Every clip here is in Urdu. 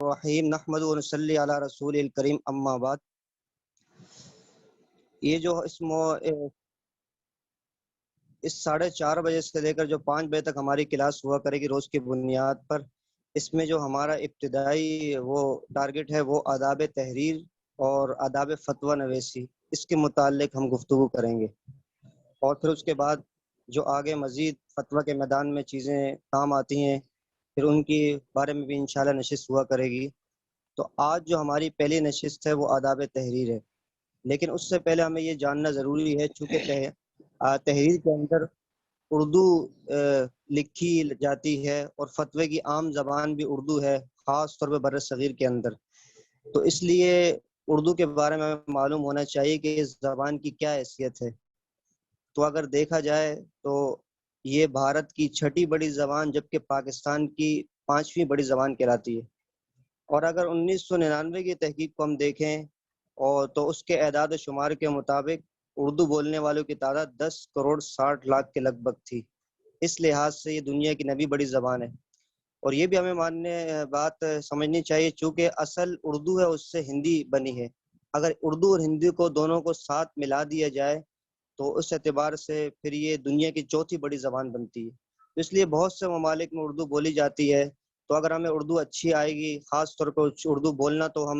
الرحیم نحمد و نصلی علی رسول الکریم اما بعد. یہ جو اس 4:30 بجے سے لے کر جو 5 بجے تک ہماری کلاس ہوا کرے گی روز کی بنیاد پر، اس میں جو ہمارا ابتدائی وہ ٹارگٹ ہے وہ آداب تحریر اور آداب فتویٰ نویسی، اس کے متعلق ہم گفتگو کریں گے، اور پھر اس کے بعد جو آگے مزید فتویٰ کے میدان میں چیزیں کام آتی ہیں پھر ان کی بارے میں بھی انشاءاللہ نشست ہوا کرے گی. تو آج جو ہماری پہلی نشست ہے وہ آداب تحریر ہے، لیکن اس سے پہلے ہمیں یہ جاننا ضروری ہے چونکہ تحریر کے اندر اردو لکھی جاتی ہے اور فتوے کی عام زبان بھی اردو ہے، خاص طور پہ بر صغیر کے اندر. تو اس لیے اردو کے بارے میں معلوم ہونا چاہیے کہ اس زبان کی کیا حیثیت ہے. تو اگر دیکھا جائے تو یہ بھارت کی 6ٹھی بڑی زبان جبکہ پاکستان کی 5ویں بڑی زبان کہلاتی ہے. اور اگر 1999 کی تحقیق کو ہم دیکھیں اور تو اس کے اعداد و شمار کے مطابق اردو بولنے والوں کی تعداد 10,60,00,000 کے لگ بھگ تھی. اس لحاظ سے یہ دنیا کی 9ویں بڑی زبان ہے. اور یہ بھی ہمیں بات سمجھنی چاہیے چونکہ اصل اردو ہے اس سے ہندی بنی ہے. اگر اردو اور ہندی کو دونوں کو ساتھ ملا دیا جائے تو اس اعتبار سے پھر یہ دنیا کی 4تھی بڑی زبان بنتی ہے. اس لیے بہت سے ممالک میں اردو بولی جاتی ہے. تو اگر ہمیں اردو اچھی آئے گی، خاص طور پہ اردو بولنا، تو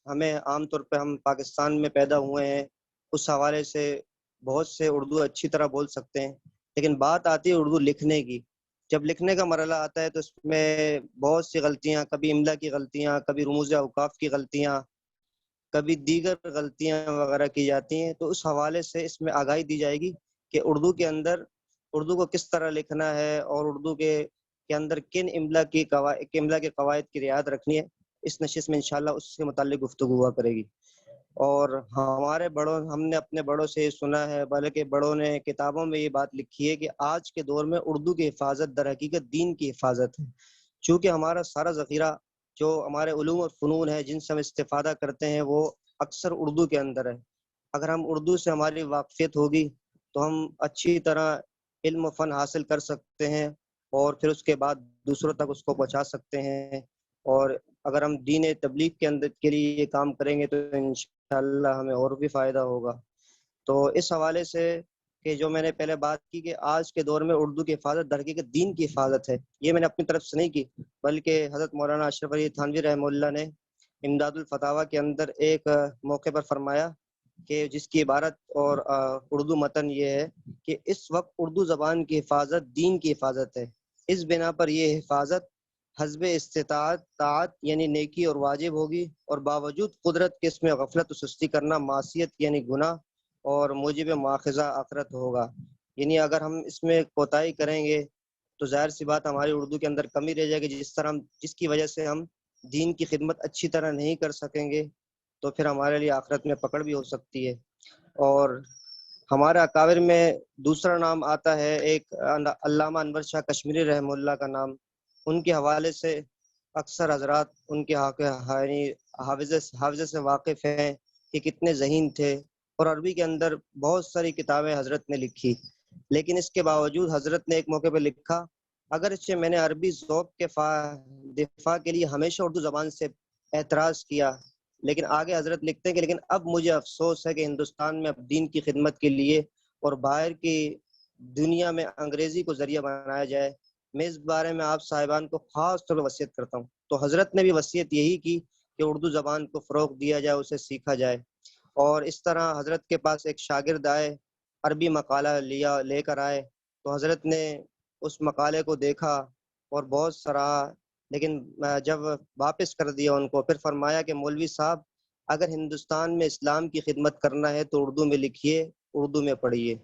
ہمیں عام طور پہ ہم پاکستان میں پیدا ہوئے ہیں، اس حوالے سے بہت سے اردو اچھی طرح بول سکتے ہیں. لیکن بات آتی ہے اردو لکھنے کی. جب لکھنے کا مرحلہ آتا ہے تو اس میں بہت سی غلطیاں، کبھی املا کی غلطیاں، کبھی رموز اوقاف کی غلطیاں، کبھی دیگر غلطیاں وغیرہ کی جاتی ہیں. تو اس حوالے سے اس میں آگاہی دی جائے گی کہ اردو کے اندر اردو کو کس طرح لکھنا ہے اور اردو کے اندر کن املا کے قواعد کی رعایت رکھنی ہے. اس نشست میں انشاءاللہ اس کے متعلق گفتگو ہوا کرے گی. اور ہمارے ہم نے اپنے بڑوں سے یہ سنا ہے، بلکہ بڑوں نے کتابوں میں یہ بات لکھی ہے کہ آج کے دور میں اردو کی حفاظت در حقیقت دین کی حفاظت ہے. چونکہ ہمارا سارا ذخیرہ جو ہمارے علوم اور فنون ہے جن سے ہم استفادہ کرتے ہیں وہ اکثر اردو کے اندر ہے. اگر ہم اردو سے ہماری واقفیت ہوگی تو ہم اچھی طرح علم و فن حاصل کر سکتے ہیں اور پھر اس کے بعد دوسروں تک اس کو پہنچا سکتے ہیں. اور اگر ہم دین تبلیغ کے لیے یہ کام کریں گے تو انشاءاللہ ہمیں اور بھی فائدہ ہوگا. تو اس حوالے سے کہ جو میں نے پہلے بات کی کہ آج کے دور میں اردو کی حفاظت در حقیقت دین کی حفاظت ہے، یہ میں نے اپنی طرف سے نہیں کی، بلکہ حضرت مولانا اشرف علی تھانوی رحمہ اللہ نے امداد الفتاویٰ کے اندر ایک موقع پر فرمایا کہ جس کی عبارت اور اردو متن یہ ہے کہ اس وقت اردو زبان کی حفاظت دین کی حفاظت ہے. اس بنا پر یہ حفاظت حسب استطاعت طاعت یعنی نیکی اور واجب ہوگی، اور باوجود قدرت کے اس میں غفلت و سستی کرنا معصیت یعنی گناہ اور موجب مواخذہ آخرت ہوگا. یعنی اگر ہم اس میں کوتاہی کریں گے تو ظاہر سی بات ہماری اردو کے اندر کمی رہ جائے گی، جس کی وجہ سے ہم دین کی خدمت اچھی طرح نہیں کر سکیں گے، تو پھر ہمارے لیے آخرت میں پکڑ بھی ہو سکتی ہے. اور ہمارے اکابر میں دوسرا نام آتا ہے ایک علامہ انور شاہ کشمیری رحمہ اللہ کا نام. ان کے حوالے سے اکثر حضرات ان کے حافظے سے واقف ہیں کہ کتنے ذہین تھے، اور عربی کے اندر بہت ساری کتابیں حضرت نے لکھی. لیکن اس کے باوجود حضرت نے ایک موقع پہ لکھا، اگرچہ میں نے عربی ذوق کے دفاع کے لیے ہمیشہ اردو زبان سے اعتراض کیا، لیکن آگے حضرت لکھتے ہیں کہ لیکن اب مجھے افسوس ہے کہ ہندوستان میں اب دین کی خدمت کے لیے اور باہر کی دنیا میں انگریزی کو ذریعہ بنایا جائے. میں اس بارے میں آپ صاحبان کو خاص طور پر وصیت کرتا ہوں. تو حضرت نے بھی وصیت یہی کی کہ اردو زبان کو فروغ دیا جائے، اسے سیکھا جائے. اور اس طرح حضرت کے پاس ایک شاگرد آئے، عربی مقالہ لے کر آئے، تو حضرت نے اس مقالے کو دیکھا اور بہت سراہا، لیکن جب واپس کر دیا ان کو، پھر فرمایا کہ مولوی صاحب اگر ہندوستان میں اسلام کی خدمت کرنا ہے تو اردو میں لکھیے، اردو میں پڑھیے.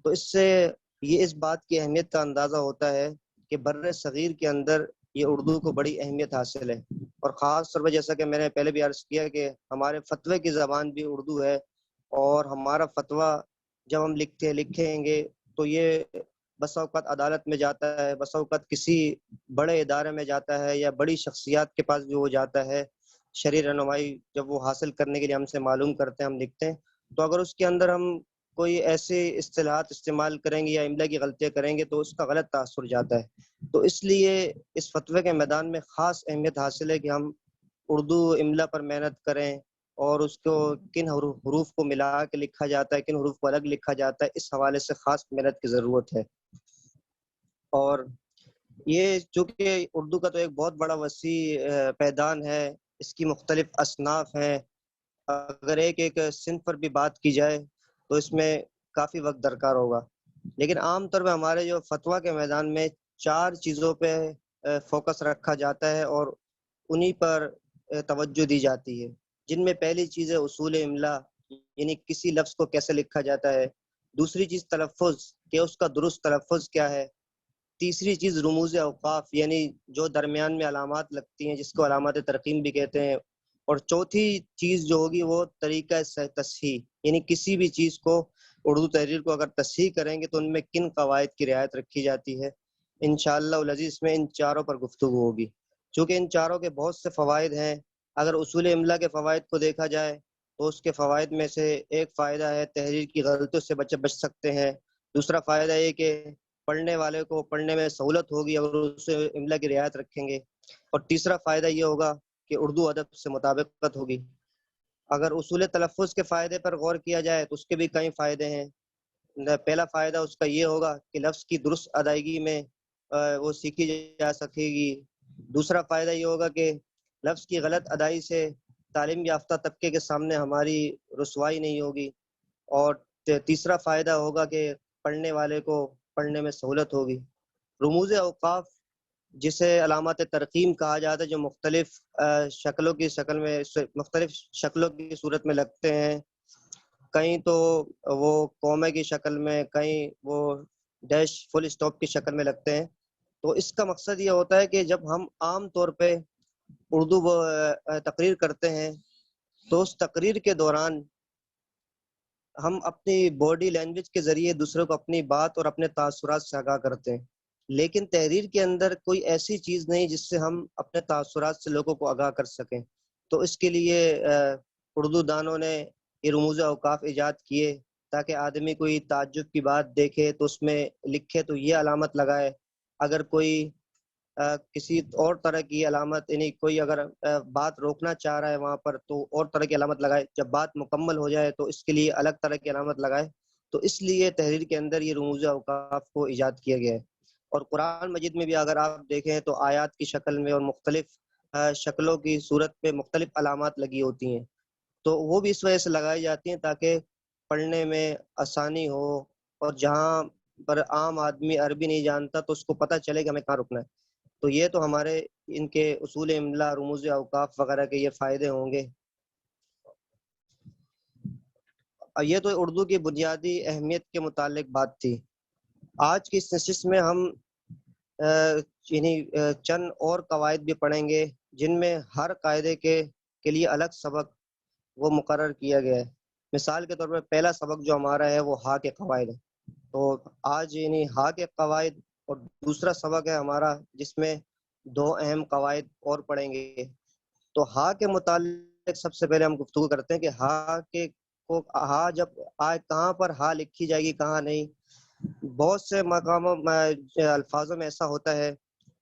تو اس سے یہ اس بات کی اہمیت کا اندازہ ہوتا ہے کہ بر صغیر کے اندر یہ اردو کو بڑی اہمیت حاصل ہے. اور خاص طور پر جیسا کہ میں نے پہلے بھی عرض کیا کہ ہمارے فتوے کی زبان بھی اردو ہے، اور ہمارا فتویٰ جب ہم لکھیں گے تو یہ بسا اوقات عدالت میں جاتا ہے، بسا اوقات کسی بڑے ادارے میں جاتا ہے یا بڑی شخصیات کے پاس بھی وہ جاتا ہے. شرعی رہنمائی جب وہ حاصل کرنے کے لیے ہم سے معلوم کرتے ہیں، ہم لکھتے ہیں، تو اگر اس کے اندر ہم کوئی ایسے اصطلاحات استعمال کریں گے یا املا کی غلطیاں کریں گے تو اس کا غلط تاثر جاتا ہے. تو اس لیے اس فتوے کے میدان میں خاص اہمیت حاصل ہے کہ ہم اردو املا پر محنت کریں اور اس کو کن حروف کو ملا کے لکھا جاتا ہے، کن حروف کو الگ لکھا جاتا ہے، اس حوالے سے خاص محنت کی ضرورت ہے۔ اور یہ چونکہ اردو کا تو ایک بہت بڑا وسیع پیدان ہے، اس کی مختلف اصناف ہیں، اگر ایک ایک صنف پر بھی بات کی جائے تو اس میں کافی وقت درکار ہوگا، لیکن عام طور پہ ہمارے جو فتویٰ کے میدان میں 4 چیزوں پہ فوکس رکھا جاتا ہے اور انہی پر توجہ دی جاتی ہے، جن میں پہلی چیز ہے اصول املا، یعنی کسی لفظ کو کیسے لکھا جاتا ہے۔ دوسری چیز تلفظ، کہ اس کا درست تلفظ کیا ہے۔ تیسری چیز رموز اوقاف، یعنی جو درمیان میں علامات لگتی ہیں جس کو علامات ترقیم بھی کہتے ہیں۔ اور چوتھی چیز جو ہوگی وہ طریقہ تصحیح، یعنی کسی بھی چیز کو اردو تحریر کو اگر تصحیح کریں گے تو ان میں کن قواعد کی رعایت رکھی جاتی ہے۔ انشاءاللہ العزیز میں ان چاروں پر گفتگو ہوگی، چونکہ ان چاروں کے بہت سے فوائد ہیں۔ اگر اصول املا کے فوائد کو دیکھا جائے تو اس کے فوائد میں سے ایک فائدہ ہے تحریر کی غلطیوں سے بچ سکتے ہیں۔ دوسرا فائدہ یہ کہ پڑھنے والے کو پڑھنے میں سہولت ہوگی اگر اسے املا کی رعایت رکھیں گے۔ اور تیسرا فائدہ یہ ہوگا کہ اردو ادب سے مطابقت ہوگی۔ اگر اصول تلفظ کے فائدے پر غور کیا جائے تو اس کے بھی کئی فائدے ہیں۔ پہلا فائدہ اس کا یہ ہوگا کہ لفظ کی درست ادائیگی میں وہ سیکھی جا سکے گی۔ دوسرا فائدہ یہ ہوگا کہ لفظ کی غلط ادائی سے تعلیم یافتہ طبقے کے سامنے ہماری رسوائی نہیں ہوگی۔ اور تیسرا فائدہ ہوگا کہ پڑھنے والے کو پڑھنے میں سہولت ہوگی۔ رموز اوقاف، جسے علامات ترقیم کہا جاتا ہے، جو مختلف شکلوں کی شکل میں مختلف شکلوں کی صورت میں لگتے ہیں، کہیں تو وہ کومے کی شکل میں، کہیں وہ ڈیش فل اسٹاپ کی شکل میں لگتے ہیں۔ تو اس کا مقصد یہ ہوتا ہے کہ جب ہم عام طور پہ اردو تقریر کرتے ہیں تو اس تقریر کے دوران ہم اپنی باڈی لینگویج کے ذریعے دوسروں کو اپنی بات اور اپنے تاثرات سے آگاہ کرتے ہیں، لیکن تحریر کے اندر کوئی ایسی چیز نہیں جس سے ہم اپنے تاثرات سے لوگوں کو آگاہ کر سکیں۔ تو اس کے لیے اردو دانوں نے یہ رموز اوقاف ایجاد کیے تاکہ آدمی کوئی تعجب کی بات دیکھے تو اس میں لکھے تو یہ علامت لگائے، اگر کوئی کسی اور طرح کی علامت، یعنی کوئی اگر بات روکنا چاہ رہا ہے وہاں پر تو اور طرح کی علامت لگائے، جب بات مکمل ہو جائے تو اس کے لیے الگ طرح کی علامت لگائے۔ تو اس لیے تحریر کے اندر یہ رموز اوقاف کو ایجاد کیا گیا ہے۔ اور قرآن مجید میں بھی اگر آپ دیکھیں تو آیات کی شکل میں اور مختلف شکلوں کی صورت پہ مختلف علامات لگی ہوتی ہیں، تو وہ بھی اس وجہ سے لگائی جاتی ہیں تاکہ پڑھنے میں آسانی ہو، اور جہاں پر عام آدمی عربی نہیں جانتا تو اس کو پتہ چلے کہ ہمیں کہاں رکنا ہے۔ تو یہ تو ہمارے ان کے اصول املا، رموز اوقاف وغیرہ کے یہ فائدے ہوں گے۔ یہ تو اردو کی بنیادی اہمیت کے متعلق بات تھی۔ آج کی اس نشست میں ہم چند اور قواعد بھی پڑھیں گے جن میں ہر قاعدے کے لیے الگ سبق وہ مقرر کیا گیا ہے۔ مثال کے طور پر پہلا سبق جو ہمارا ہے وہ ہا کے قواعد ہے، تو آج ہا کے قواعد، اور دوسرا سبق ہے ہمارا جس میں 2 اہم قواعد اور پڑھیں گے۔ تو ہا کے متعلق سب سے پہلے ہم گفتگو کرتے ہیں کہ ہا جب کہاں پر ہا لکھی جائے گی کہاں نہیں۔ بہت سے مقاموں الفاظوں میں ایسا ہوتا ہے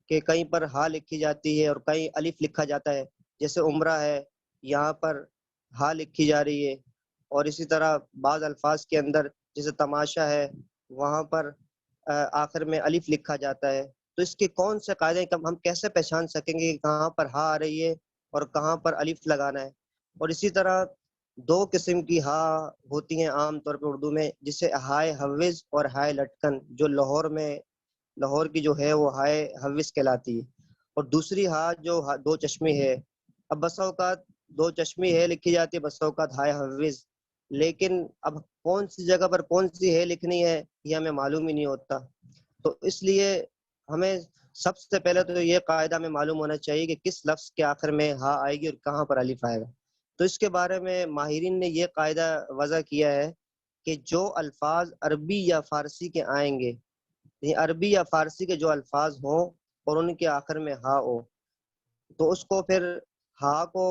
کہ کہیں پر ہا لکھی جاتی ہے اور کہیں الف لکھا جاتا ہے، جیسے عمرہ ہے یہاں پر ہا لکھی جا رہی ہے، اور اسی طرح بعض الفاظ کے اندر جیسے تماشا ہے وہاں پر آخر میں الف لکھا جاتا ہے۔ تو اس کے کون سے قاعدے ہم کیسے پہچان سکیں گے کہ کہاں پر ہا آ رہی ہے اور کہاں پر الف لگانا ہے۔ اور اسی طرح 2 قسم کی ہا ہوتی ہیں عام طور پر اردو میں، جسے ہائے حوض اور ہائے لٹکن، جو لاہور کی جو ہے وہ ہائے حوض کہلاتی ہے۔ اور دوسری ہا جو 2 چشمی ہے، اب بسا اوقات 2 چشمی ہے لکھی جاتی ہے، بسا اوقات ہائے حوض، لیکن اب کون سی جگہ پر کون سی ہے لکھنی ہے یہ ہمیں معلوم ہی نہیں ہوتا۔ تو اس لیے ہمیں سب سے پہلے تو یہ قاعدہ ہمیں معلوم ہونا چاہیے کہ کس لفظ کے آخر میں ہا آئے گی اور کہاں پر الف آئے گا۔ تو اس کے بارے میں ماہرین نے یہ قاعدہ وضع کیا ہے کہ جو الفاظ عربی یا فارسی کے آئیں گے، یعنی عربی یا فارسی کے جو الفاظ ہوں اور ان کے آخر میں ہا ہو، تو اس کو پھر ہا کو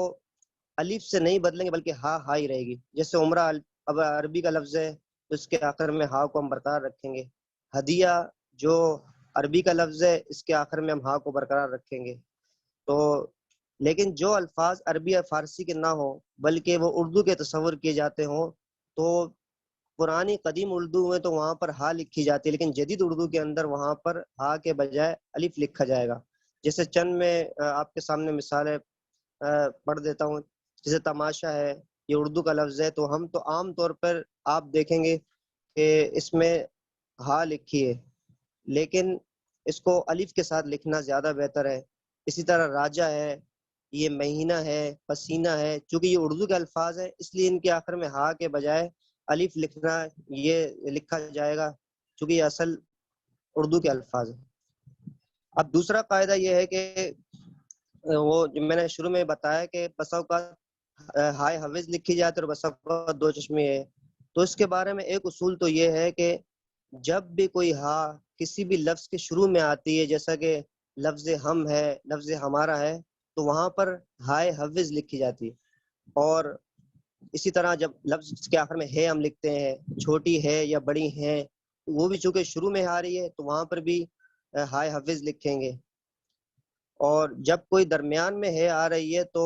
الف سے نہیں بدلیں گے بلکہ ہا ہی رہے گی۔ جیسے عمرہ اب عربی کا لفظ ہے تو اس کے آخر میں ہا کو ہم برقرار رکھیں گے۔ ہدیہ جو عربی کا لفظ ہے اس کے آخر میں ہم ہا کو برقرار رکھیں گے۔ تو لیکن جو الفاظ عربی یا فارسی کے نہ ہو بلکہ وہ اردو کے تصور کیے جاتے ہوں، تو پرانی قدیم اردو میں تو وہاں پر ہا لکھی جاتی ہے، لیکن جدید اردو کے اندر وہاں پر ہا کے بجائے الف لکھا جائے گا. جیسے چند میں آپ کے سامنے مثالیں پڑھ دیتا ہوں. جیسے تماشا ہے، یہ اردو کا لفظ ہے، تو ہم تو عام طور پر آپ دیکھیں گے کہ اس میں ہا لکھی ہے، لیکن اس کو الف کے ساتھ لکھنا زیادہ بہتر ہے. اسی طرح راجا ہے، یہ مہینہ ہے، پسینہ ہے، چونکہ یہ اردو کے الفاظ ہیں اس لیے ان کے آخر میں ہا کے بجائے الف لکھنا، یہ لکھا جائے گا چونکہ یہ اصل اردو کے الفاظ ہیں. اب دوسرا قاعدہ یہ ہے کہ وہ جو میں نے شروع میں بتایا کہ بسا اوقات ہائے حوض لکھی جاتی ہے اور بسا اوقات دو چشمی ہے. تو اس کے بارے میں ایک اصول تو یہ ہے کہ جب بھی کوئی ہا کسی بھی لفظ کے شروع میں آتی ہے، جیسا کہ لفظ ہم ہے، لفظ ہمارا ہے، تو وہاں پر ہائے حوض لکھی جاتی ہے. اور اسی طرح جب لفظ کے آخر میں ہے ہم لکھتے ہیں، چھوٹی ہے یا بڑی ہیں، وہ بھی چونکہ شروع میں آ رہی ہے تو وہاں پر بھی ہائے حوض لکھیں گے. اور جب کوئی درمیان میں ہے آ رہی ہے تو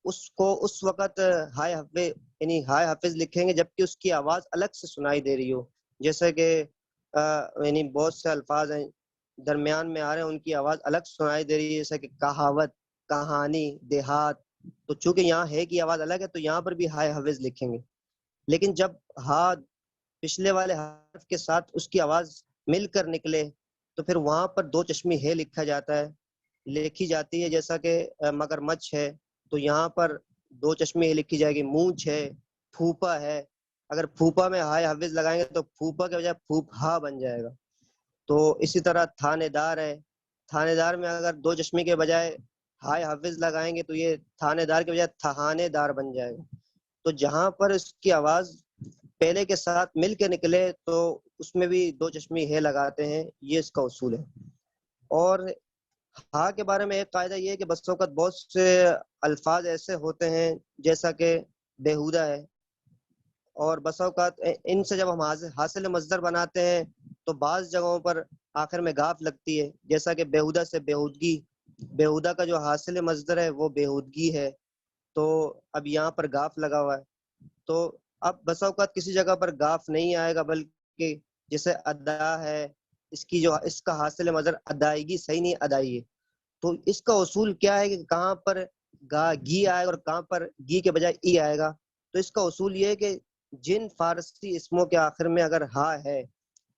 اس کو اس وقت ہائے حفظ یعنی ہائے حافظ لکھیں گے جبکہ اس کی آواز الگ سے سنائی دے رہی ہو. جیسے کہ یعنی بہت سے الفاظ ہیں درمیان میں آ رہے ہیں، ان کی آواز الگ سنائی دے رہی ہے، جیسے کہ کہاوت، کہانی، دیہات. تو چونکہ یہاں ہے کی آواز الگ ہے تو یہاں پر بھی ہائے حافظ لکھیں گے. لیکن جب ہا پچھلے والے حرف کے ساتھ اس کی آواز مل کر نکلے تو پھر وہاں پر دو چشمی ہے لکھا جاتا ہے، لکھی جاتی ہے. جیسا کہ مگر مچھ ہے تو یہاں پر دو چشمی لکھی جائے گی. مونچھ ہے، پھوپا ہے، اگر پھوپا میں ہائے حفظ لگائیں گے تو پھوپا کے بجائے پھوپھا بن جائے گا. تو اسی طرح تھانے دار ہے، تھانے دار میں اگر دو چشمی کے بجائے ہائے حفظ لگائیں گے تو یہ تھانے دار کے بجائے تھہانے دار بن جائے گا. تو جہاں پر اس کی آواز پہلے کے ساتھ مل کے نکلے تو اس میں بھی دو چشمی ہے لگاتے ہیں، یہ اس کا اصول ہے. اور ہاں کے بارے میں ایک قاعدہ یہ ہے کہ بس اوقات بہت سے الفاظ ایسے ہوتے ہیں جیسا کہ بیہودہ ہے، اور بس اوقات ان سے جب ہم حاصل مصدر بناتے ہیں تو بعض جگہوں پر آخر میں گاف لگتی ہے، جیسا کہ بیہودہ سے بیہودگی. بیہودہ کا جو حاصل مصدر ہے وہ بیہودگی ہے، تو اب یہاں پر گاف لگا ہوا ہے. تو اب بس اوقات کسی جگہ پر گاف نہیں آئے گا، بلکہ جیسے ادا ہے، اس کا حاصل مصدر ادائیگی صحیح نہیں ادائی ہے. تو اس کا اصول کیا ہے کہ کہاں پر گی آئے گا اور کہاں پر گی کے بجائے ای آئے گا. تو اس کا اصول یہ ہے کہ جن فارسی اسموں کے آخر میں اگر ہا ہے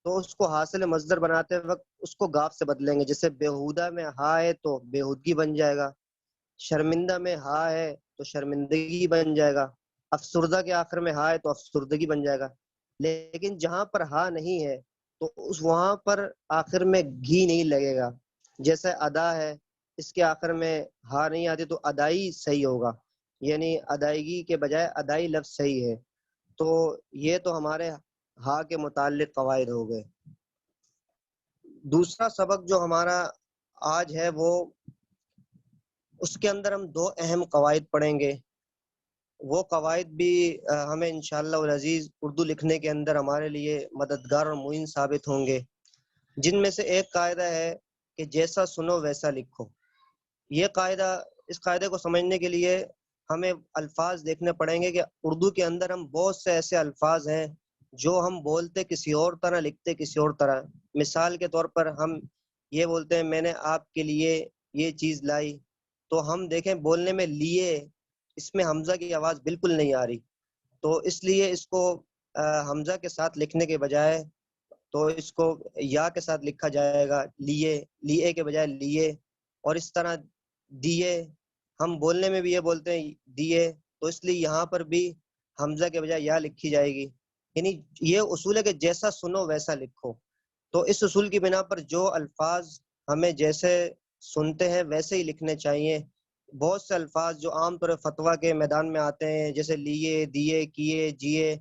تو اس کو حاصل مصدر بناتے وقت اس کو گاف سے بدلیں گے. جیسے بیہودہ میں ہا ہے تو بیہودگی بن جائے گا، شرمندہ میں ہا ہے تو شرمندگی بن جائے گا، افسردہ کے آخر میں ہا ہے تو افسردگی بن جائے گا. لیکن جہاں پر ہا نہیں ہے تو وہاں پر آخر میں گھی نہیں لگے گا. جیسے ادا ہے، اس کے آخر میں ہا نہیں آتی تو ادائی صحیح ہوگا، یعنی ادائیگی کے بجائے ادائی لفظ صحیح ہے. تو یہ تو ہمارے ہا کے متعلق قواعد ہو گئے. دوسرا سبق جو ہمارا آج ہے وہ اس کے اندر ہم دو اہم قواعد پڑھیں گے. وہ قواعد بھی ہمیں انشاءاللہ العزیز اردو لکھنے کے اندر ہمارے لیے مددگار اور معین ثابت ہوں گے، جن میں سے ایک قاعدہ ہے کہ جیسا سنو ویسا لکھو. یہ قاعدہ، اس قاعدے کو سمجھنے کے لیے ہمیں الفاظ دیکھنے پڑیں گے کہ اردو کے اندر ہم بہت سے ایسے الفاظ ہیں جو ہم بولتے کسی اور طرح، لکھتے کسی اور طرح. مثال کے طور پر ہم یہ بولتے ہیں میں نے آپ کے لیے یہ چیز لائی، تو ہم دیکھیں بولنے میں لیے اس میں حمزہ کی آواز بالکل نہیں آ رہی، تو اس لیے اس کو حمزہ کے ساتھ لکھنے کے بجائے تو اس کو یا کے ساتھ لکھا جائے گا، لیے، لیے کے بجائے لیے. اور اس طرح دیے، ہم بولنے میں بھی یہ بولتے ہیں دیے، تو اس لیے یہاں پر بھی حمزہ کے بجائے یا لکھی جائے گی. یعنی یہ اصول ہے کہ جیسا سنو ویسا لکھو. تو اس اصول کی بنا پر جو الفاظ ہمیں جیسے سنتے ہیں ویسے ہی لکھنے چاہیے. بہت سے الفاظ جو عام طور فتویٰ کے میدان میں آتے ہیں جیسے لیے، دیے، کیے، جیے،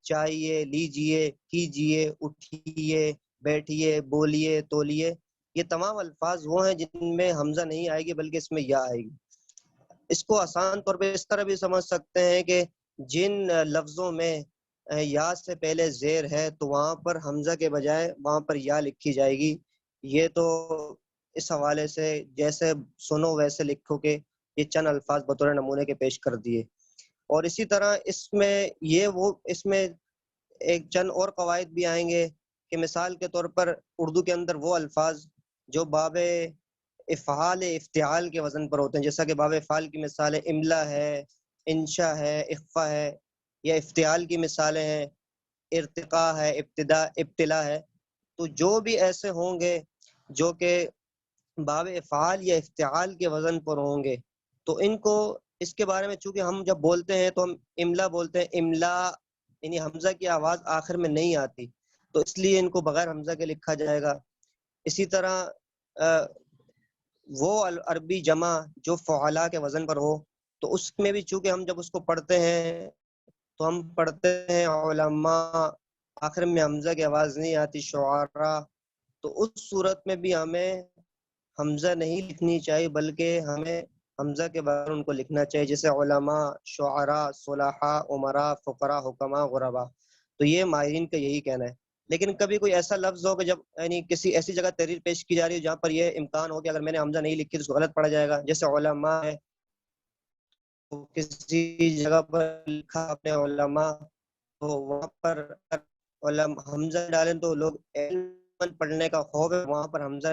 چاہیے، لیجیے، کیجیے، اٹھیے، بیٹھیے، بولیے، تولیے، یہ تمام الفاظ وہ ہیں جن میں حمزہ نہیں آئے گی بلکہ اس میں یا آئے گی. اس کو آسان طور پہ اس طرح بھی سمجھ سکتے ہیں کہ جن لفظوں میں یا سے پہلے زیر ہے تو وہاں پر حمزہ کے بجائے وہاں پر یا لکھی جائے گی. یہ تو اس حوالے سے جیسے سنو ویسے لکھو کہ یہ چند الفاظ بطور نمونے کے پیش کر دیے. اور اسی طرح اس میں ایک چند اور قواعد بھی آئیں گے کہ مثال کے طور پر اردو کے اندر وہ الفاظ جو باب افعال افتعال کے وزن پر ہوتے ہیں، جیسا کہ باب افعال کی مثال املا ہے، انشا ہے، اخفا ہے، یا افتعال کی مثالیں ہیں ارتقاء ہے، ابتلا ہے. تو جو بھی ایسے ہوں گے جو کہ باب افعال یا افتعال کے وزن پر ہوں گے، تو ان کو اس کے بارے میں چونکہ ہم جب بولتے ہیں تو ہم املا بولتے ہیں، املا یعنی حمزہ کی آواز آخر میں نہیں آتی، تو اس لیے ان کو بغیر حمزہ کے لکھا جائے گا. اسی طرح وہ عربی جمع جو فعلا کے وزن پر ہو، تو اس میں بھی چونکہ ہم جب اس کو پڑھتے ہیں تو ہم پڑھتے ہیں علماء، آخر میں حمزہ کی آواز نہیں آتی، شعراء، تو اس صورت میں بھی ہمیں حمزہ نہیں لکھنی چاہیے، بلکہ ہمیں حمزہ کے بعد ان کو لکھنا چاہیے، جیسے علماء، شعراء، صلحاء، عمراء، فقراء، حکماء، غرباء. تو یہ ماہرین کا یہی کہنا ہے. لیکن کبھی کوئی ایسا لفظ ہو کہ جب یعنی کسی ایسی جگہ تحریر پیش کی جا رہی ہے جہاں پر یہ امکان ہو کہ اگر میں نے حمزہ نہیں لکھی تو اس کو غلط پڑا جائے گا، جیسے علماء ہے، کسی جگہ پر لکھا اپنے علماء، تو وہاں پر حمزہ ڈالیں تو لوگ علم پڑھنے کا خوف ہے، وہاں پر حمزہ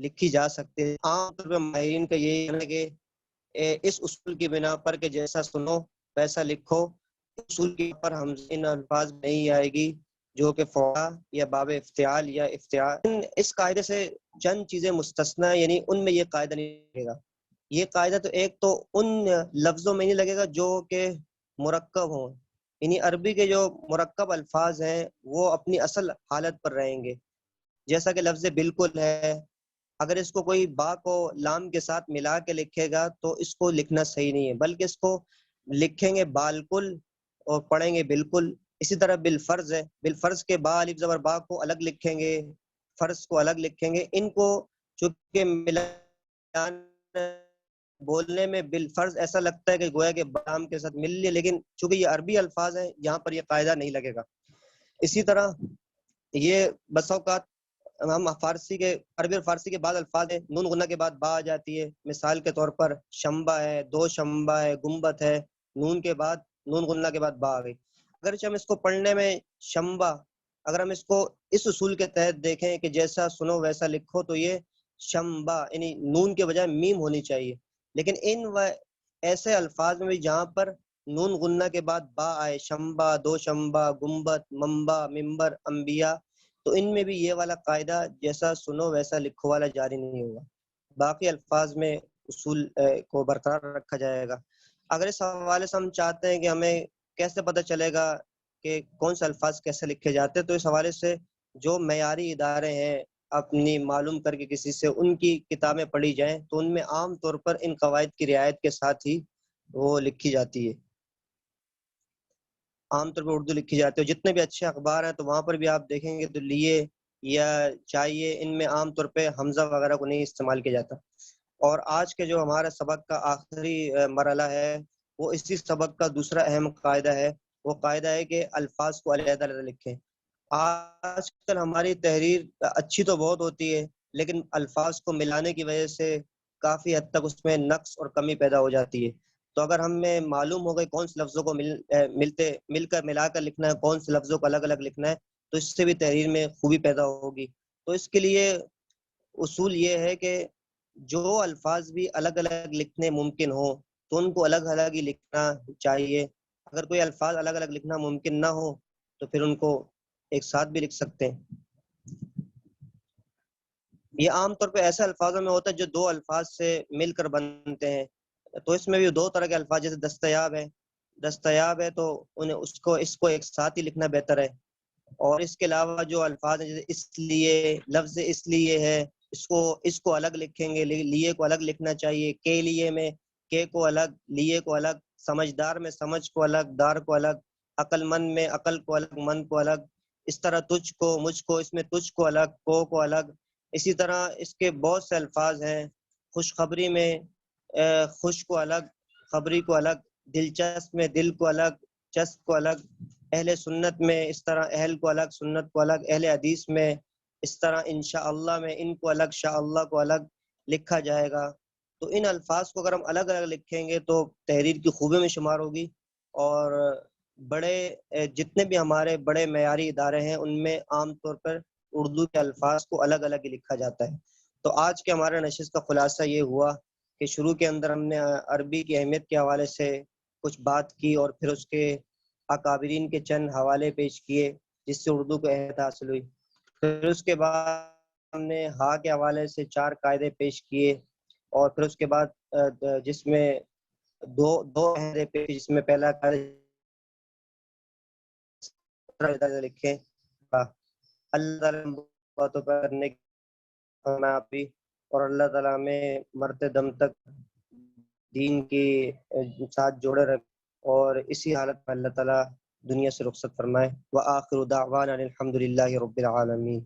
لکھی جا سکتے ہیں. عام طور پہ ماہرین کا یہی ہے کہ اس اصول کی بنا پر کہ جیسا سنو ویسا لکھو، اصول کے پر حمزہ ان الفاظ نہیں آئے گی جو کہ فعلا یا باب افتعال یا افتعال. اس قاعدے سے چند چیزیں مستثنا، یعنی ان میں یہ قاعدہ نہیں لگے گا. یہ قاعدہ تو ایک تو ان لفظوں میں نہیں لگے گا جو کہ مرکب ہوں، یعنی عربی کے جو مرکب الفاظ ہیں وہ اپنی اصل حالت پر رہیں گے. جیسا کہ لفظ بالکل ہے، اگر اس کو کوئی با کو لام کے ساتھ ملا کے لکھے گا تو اس کو لکھنا صحیح نہیں ہے، بلکہ اس کو لکھیں گے بالکل اور پڑھیں گے بالکل. اسی طرح بالفرض ہے، بالفرض کے با الف زبر با کو الگ لکھیں گے، فرض کو الگ لکھیں گے. ان کو چونکہ ملان بولنے میں بالفرض ایسا لگتا ہے کہ گویا کہ بام کے ساتھ مل لیے، لیکن چونکہ یہ عربی الفاظ ہیں یہاں پر یہ قاعدہ نہیں لگے گا. اسی طرح یہ بس اوقات ہم فارسی کے عربی اور فارسی کے بعد الفاظ ہیں نون غنہ کے بعد با آ جاتی ہے، مثال کے طور پر شمبا ہے، دو شمبا ہے، گنبت ہے، نون کے بعد نون غنہ کے بعد با آ گئی. اگرچہ ہم اس کو پڑھنے میں شمبا، اگر ہم اس کو اس اصول کے تحت دیکھیں کہ جیسا سنو ویسا لکھو، تو یہ شمبا یعنی نون کے بجائے میم ہونی چاہیے. لیکن ان ایسے الفاظ میں بھی جہاں پر نون غنہ کے بعد با آئے، شمبا، دو شمبا، گنبت، منبا، ممبر، انبیاء، تو ان میں بھی یہ والا قاعدہ جیسا سنو ویسا لکھو والا جاری نہیں ہوگا. باقی الفاظ میں اصول کو برقرار رکھا جائے گا. اگر اس حوالے سے ہم چاہتے ہیں کہ ہمیں کیسے پتہ چلے گا کہ کون سے الفاظ کیسے لکھے جاتے ہیں، تو اس حوالے سے جو معیاری ادارے ہیں اپنی معلوم کر کے کسی سے ان کی کتابیں پڑھی جائیں تو ان میں عام طور پر ان قواعد کی رعایت کے ساتھ ہی وہ لکھی جاتی ہے. عام طور پر اردو لکھی جاتی ہے. جتنے بھی اچھے اخبار ہیں تو وہاں پر بھی آپ دیکھیں گے تو لیے یا چاہیے ان میں عام طور پہ حمزہ وغیرہ کو نہیں استعمال کیا جاتا. اور آج کے جو ہمارا سبق کا آخری مرحلہ ہے وہ اسی سبق کا دوسرا اہم قاعدہ ہے. وہ قاعدہ ہے کہ الفاظ کو علیحدہ علیحدہ لکھیں. آج کل ہماری تحریر اچھی تو بہت ہوتی ہے، لیکن الفاظ کو ملانے کی وجہ سے کافی حد تک اس میں نقص اور کمی پیدا ہو جاتی ہے. تو اگر ہمیں معلوم ہو گئے کون سے لفظوں کو ملا کر لکھنا ہے، کون سے لفظوں کو الگ الگ لکھنا ہے، تو اس سے بھی تحریر میں خوبی پیدا ہوگی. تو اس کے لیے اصول یہ ہے کہ جو الفاظ بھی الگ الگ لکھنے ممکن ہو تو ان کو الگ الگ ہی لکھنا چاہیے. اگر کوئی الفاظ الگ الگ لکھنا ممکن نہ ہو تو پھر ان کو ایک ساتھ بھی لکھ سکتے ہیں. یہ عام طور پہ ایسے الفاظوں میں ہوتا ہے جو دو الفاظ سے مل کر بنتے ہیں. تو اس میں بھی دو طرح کے الفاظ، جیسے دستیاب ہے تو انہیں اس کو ایک ساتھ ہی لکھنا بہتر ہے. اور اس کے علاوہ جو الفاظ ہیں جیسے اس لیے، لفظ اس لیے ہے، اس کو الگ لکھیں گے، لیے کو الگ لکھنا چاہیے. کے لیے میں کے کو الگ، لیے کو الگ. سمجھدار میں سمجھ کو الگ، دار کو الگ. عقل مند میں عقل کو الگ، من کو الگ. اس طرح تجھ کو، مجھ کو، اس میں تجھ کو الگ، کو الگ. اسی طرح اس کے بہت سے الفاظ ہیں. خوشخبری میں خوش کو الگ، خبری کو الگ. دلچسپ میں دل کو الگ، چسپ کو الگ. اہل سنت میں اس طرح اہل کو الگ، سنت کو الگ. اہل حدیث میں اس طرح انشاءاللہ میں ان کو الگ، شاء اللہ کو الگ لکھا جائے گا. تو ان الفاظ کو اگر ہم الگ الگ لکھیں گے تو تحریر کی خوبیوں میں شمار ہوگی، اور بڑے جتنے بھی ہمارے بڑے معیاری ادارے ہیں ان میں عام طور پر اردو کے الفاظ کو الگ الگ ہی لکھا جاتا ہے۔ تو آج کے ہمارے نشست کا خلاصہ یہ ہوا کہ شروع کے اندر ہم نے عربی کی اہمیت کے حوالے سے کچھ بات کی، اور پھر اس کے اکابرین کے چند حوالے پیش کیے جس سے اردو کو اہمیت حاصل ہوئی۔ پھر اس کے بعد ہم نے ہا کے حوالے سے 4 قاعدے پیش کیے، اور پھر اس کے بعد جس میں دو قاعدے پیش، جس میں پہلا قاعدہ لکھیں اللہ تعالیٰ باتوں پر کرنے کی، اور اللہ تعالیٰ میں مرتے دم تک دین کے ساتھ جوڑے رکھ، اور اسی حالت میں اللہ تعالیٰ دنیا سے رخصت فرمائے۔ وآخر دعوانا الحمد للہ رب العالمین۔